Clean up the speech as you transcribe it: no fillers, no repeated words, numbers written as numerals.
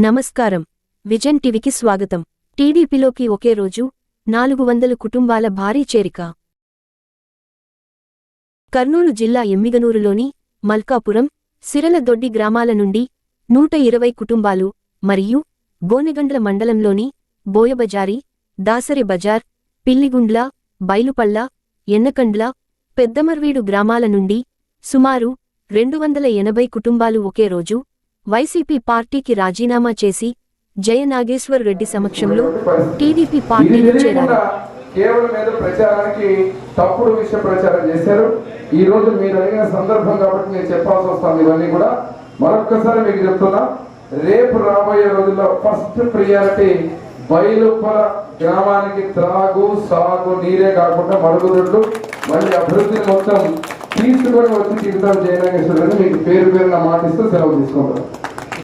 నమస్కారం. విజన్ టీవీకి స్వాగతం. టీడీపీలోకి ఒకే రోజు 400 కుటుంబాల భారీ చేరిక. కర్నూలు జిల్లా ఎమ్మిగనూరులోని మల్కాపురం, సిరలదొడ్డి గ్రామాల నుండి 120 కుటుంబాలు మరియు గోనెగండ్ల మండలంలోని బోయబజారి, దాసరి బజార్, పిల్లిగుండ్ల, బైలుపల్ల, ఎన్నకండ్ల, పెద్దమర్వీడు గ్రామాల నుండి సుమారు 280 కుటుంబాలు ఒకే రోజు వైసీపీ పార్టీకి రాజీనామా చేసి జయనాగేశ్వర్ రెడ్డి సమక్షంలో టీడీపీ పార్టీలో చేరారు. కేవలం ఏదో ప్రచారానికి తప్పుడు విషయ ప్రచారం చేశారు. ఈ రోజు మీరు అడిగిన సందర్భం కాబట్టి నేను చెప్పాల్సి వస్తాను. ఇవన్నీ కూడా మరొక్కసారి మీకు చెప్తున్నా, రేపు రాబోయే రోజుల్లో ఫస్ట్ ప్రియారిటీ బైలుపల గ్రామానికి త్రాగు సాగు నీరే కాకుండా మరుగుదొడ్లు మళ్ళీ అభివృద్ధిని మొత్తం తీసుకొని వచ్చి తీరుతాం జయనాగేశ్వర రెడ్డి. మీకు పేరు పేరున మాటిస్తూ సెలవు తీసుకుంటాం.